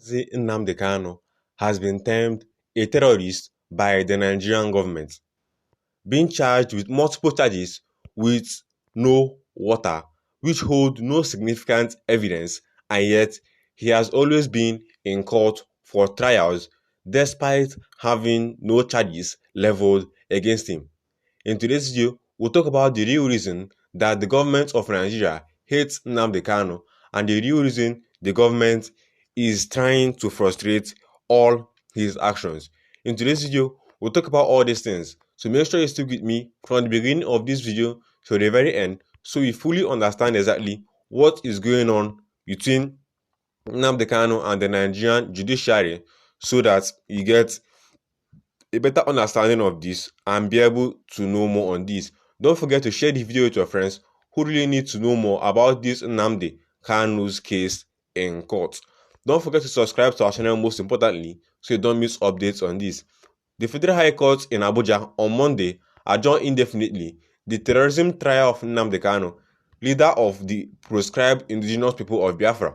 Mazi Nnamdi Kanu has been termed a terrorist by the Nigerian government, being charged with multiple charges with no water, which hold no significant evidence, and yet he has always been in court for trials despite having no charges leveled against him. In today's video, we'll talk about the real reason that the government of Nigeria hates Nnamdi Kanu and the real reason the government is trying to frustrate all his actions. In today's video, we'll talk about all these things. So make sure you stick with me from the beginning of this video to the very end so you fully understand exactly what is going on between Nnamdi Kanu and the Nigerian judiciary so that you get a better understanding of this and be able to know more on this. Don't forget to share the video with your friends who really need to know more about this Nnamdi Kanu's case in court. Don't forget to subscribe to our channel most importantly so you don't miss updates on this. The Federal High Court in Abuja on Monday adjourned indefinitely the terrorism trial of Nnamdi Kanu, leader of the proscribed indigenous people of Biafra,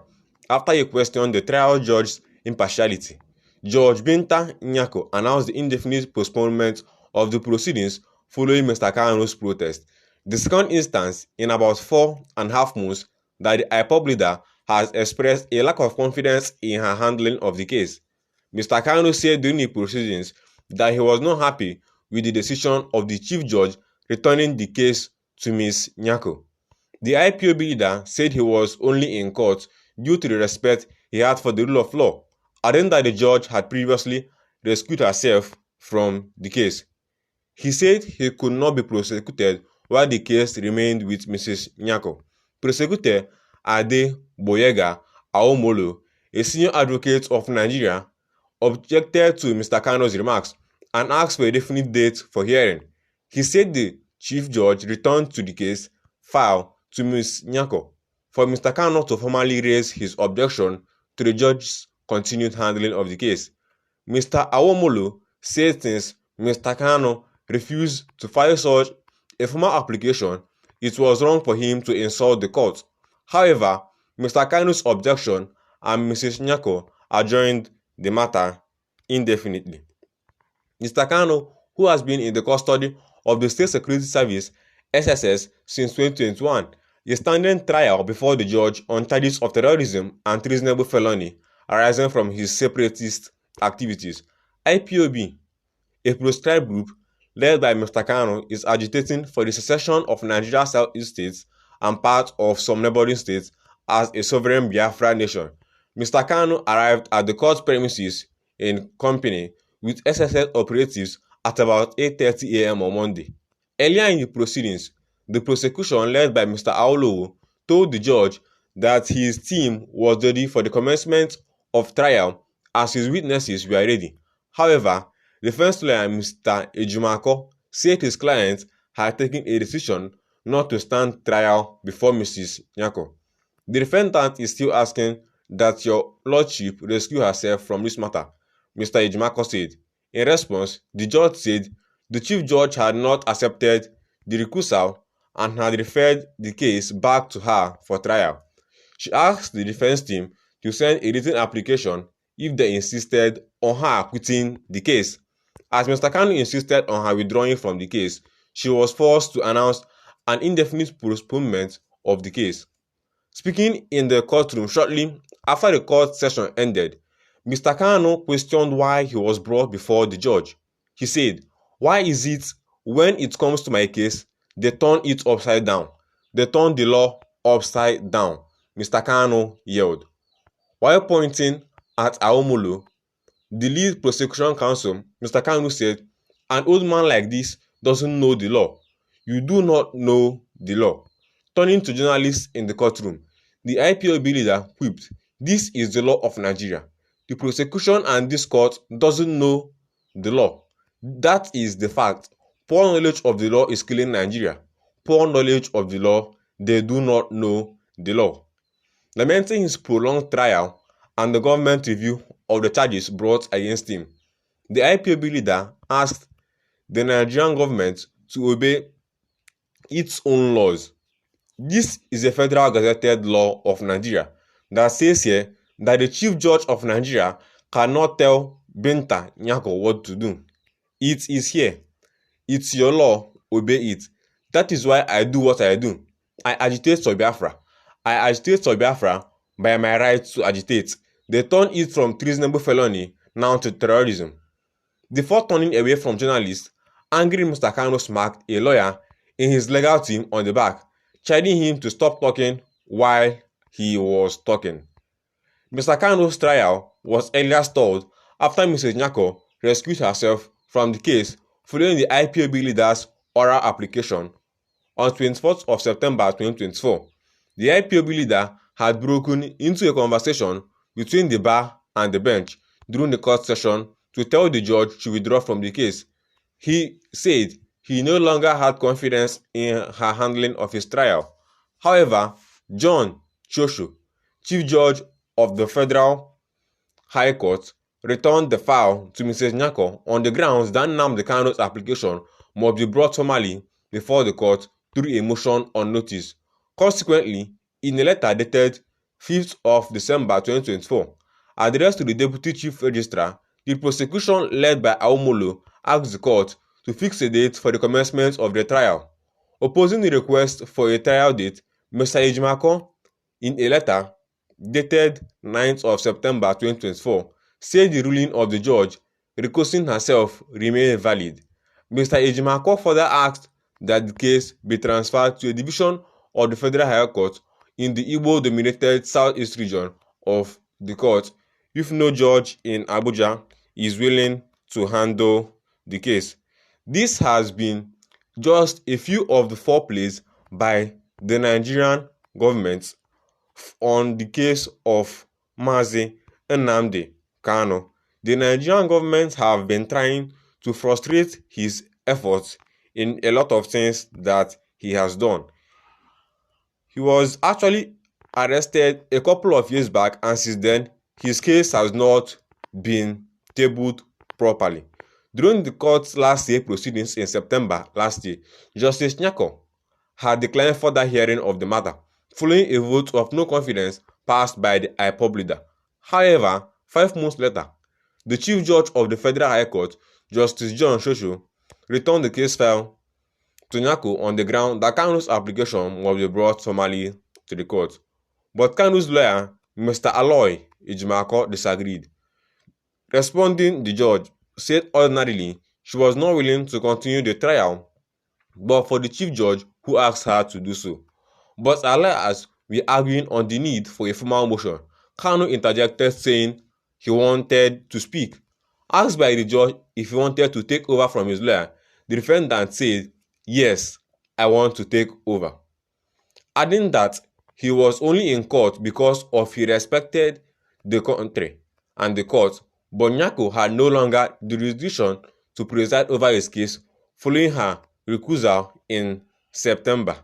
after he questioned the trial judge's impartiality. Judge Binta Nyako announced the indefinite postponement of the proceedings following Mr. Kanu's protest, the second instance in about 4.5 months that the ipob leader has expressed a lack of confidence in her handling of the case. Mr. Kanu said during the proceedings that he was not happy with the decision of the chief judge returning the case to Ms. Nyako. The ipob leader said he was only in court due to the respect he had for the rule of law, adding that the judge had previously rescued herself from the case. He said he could not be prosecuted while the case remained with Mrs. Nyako. Prosecutor Ade Boyega Aomolo, a senior advocate of Nigeria, objected to Mr. Kanu's remarks and asked for a definite date for hearing. He said the chief judge returned to the case file to Ms. Nyako for Mr. Kanu to formally raise his objection to the judge's continued handling of the case. Mr. Awomolo said since Mr. Kanu refused to file such a formal application, it was wrong for him to insult the court. However, Mr. Kanu's objection and Mrs. Nyako adjourned the matter indefinitely. Mr. Kanu, who has been in the custody of the State Security Service (SSS) since 2021, is standing trial before the judge on charges of terrorism and treasonable felony arising from his separatist activities. ipob, a proscribed group led by Mr. Kanu, is agitating for the secession of Nigeria's southeast states and part of some neighboring states as a sovereign Biafra nation. Mr. Kanu arrived at the court premises in company with SSS operatives at about 8:30 a.m. on Monday. Earlier in the proceedings, the prosecution led by Mr. Aolowo told the judge that his team was ready for the commencement of trial as his witnesses were ready. However, defense lawyer Mr. Ejimako said his client had taken a decision not to stand trial before Mrs. Nyako. The defendant is still asking that your lordship rescue herself from this matter, Mr. Ejimako said. In response, the judge said the chief judge had not accepted the recusal and had referred the case back to her for trial. She asked the defense team to send a written application if they insisted on her quitting the case. As Mr. Kanu insisted on her withdrawing from the case, she was forced to announce an indefinite postponement of the case. Speaking in the courtroom shortly after the court session ended, Mr. Kanu questioned why he was brought before the judge. He said, "Why is it when it comes to my case, they turn it upside down? They turn the law upside down," Mr. Kanu yelled. While pointing at Aomolo, the lead prosecution counsel, Mr. Kanu said, "An old man like this doesn't know the law. You do not know the law." Turning to journalists in the courtroom, the ipob leader quipped, "This is the law of Nigeria. The prosecution and this court doesn't know the law. That is the fact. Poor knowledge of the law is killing Nigeria. Poor knowledge of the law, they do not know the law." Lamenting his prolonged trial and the government review of the charges brought against him, the ipob leader asked the Nigerian government to obey its own laws. This is a federal gazetted law of Nigeria that says here that the Chief Judge of Nigeria cannot tell Binta Nyako what to do. It is here. It's your law. Obey it. That is why I do what I do. I agitate for Biafra. I agitate for Biafra by my right to agitate. They turn it from treasonable felony now to terrorism. Before turning away from journalists, angry Mr. Kanu smacked a lawyer in his legal team on the back, chiding him to stop talking while he was talking. Mr. Kanu's trial was earlier stalled after Mrs. Nyako rescued herself from the case following the IPOB leader's oral application. On 24th of September 2024, the IPOB leader had broken into a conversation between the bar and the bench during the court session to tell the judge to withdraw from the case. He said he no longer had confidence in her handling of his trial. However, John Chosho, Chief Judge of the Federal High Court, returned the file to Mrs. Nyako on the grounds that Nnamdi Kanu's application must be brought formally before the court through a motion on notice. Consequently, in a letter dated 5th of December 2024, addressed to the Deputy Chief Registrar, the prosecution led by Aumolo asked the court to fix a date for the commencement of the trial. Opposing the request for a trial date, Mr. Ejimako, in a letter dated 9th of September 2024, said the ruling of the judge recusing herself remained valid. Mr. Ejimako further asked that the case be transferred to a division of the Federal High Court in the Igbo-dominated southeast region of the court if no judge in Abuja is willing to handle the case. This has been just a few of the foreplays by the Nigerian government on the case of Mazi Nnamdi Kanu. The Nigerian government have been trying to frustrate his efforts in a lot of things that he has done. He was actually arrested a couple of years back, and since then, his case has not been tabled properly. During the court's last year proceedings in September last year, Justice Nyako had declined further hearing of the matter, following a vote of no confidence passed by the ipob leader. However, 5 months later, the Chief Judge of the Federal High Court, Justice John Shosho, returned the case file to Nyako on the ground that Kanu's application must be brought formally to the court. But Kanu's lawyer, Mr. Aloy Ejimako, disagreed. Responding, the judge said ordinarily she was not willing to continue the trial, but for the chief judge who asked her to do so. But as lawyers were arguing on the need for a formal motion, Kanu interjected, saying he wanted to speak. Asked by the judge if he wanted to take over from his lawyer, the defendant said, "Yes, I want to take over," adding that he was only in court because of he respected the country and the court, but Nyako had no longer jurisdiction to preside over his case following her recusal in September.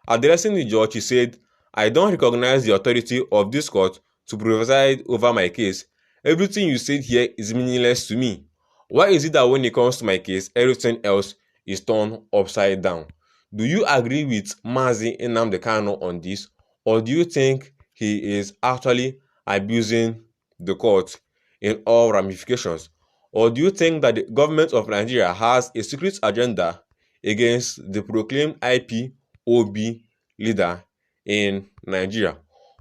Addressing the judge, he said, "I don't recognize the authority of this court to preside over my case. Everything you said here is meaningless to me. Why is it that when it comes to my case, everything else is turned upside down? Do you agree with Mazi Nnamdi Kanu on this, or do you think he is actually abusing the court in all ramifications? Or do you think that the government of Nigeria has a secret agenda against the proclaimed IPOB leader in Nigeria?"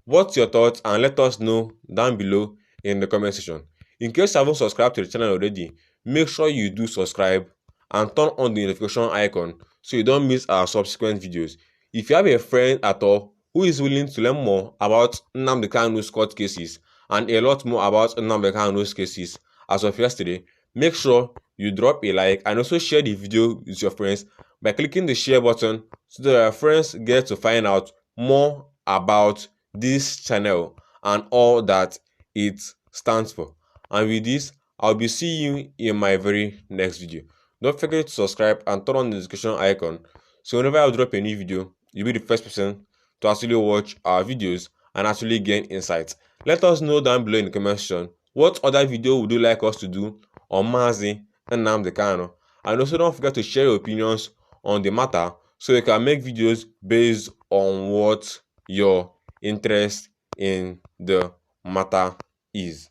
What's your thoughts, and let us know down below in the comment section. In case you haven't subscribed to the channel already, make sure you do subscribe and turn on the notification icon so you don't miss our subsequent videos. If you have a friend at all who is willing to learn more about Nnamdi Kanu's court cases and a lot more about Nnamdi Kanu's cases as of yesterday, make sure you drop a like and also share the video with your friends by clicking the share button so that your friends get to find out more about this channel and all that it stands for. And with this, I'll be seeing you in my very next video. Don't forget to subscribe and turn on the notification icon so whenever I drop a new video, you'll be the first person to actually watch our videos and actually gain insights. Let us know down below in the comment section what other video would you like us to do on Mazi Nnamdi Kanu. And also don't forget to share your opinions on the matter so you can make videos based on what your interest in the matter is.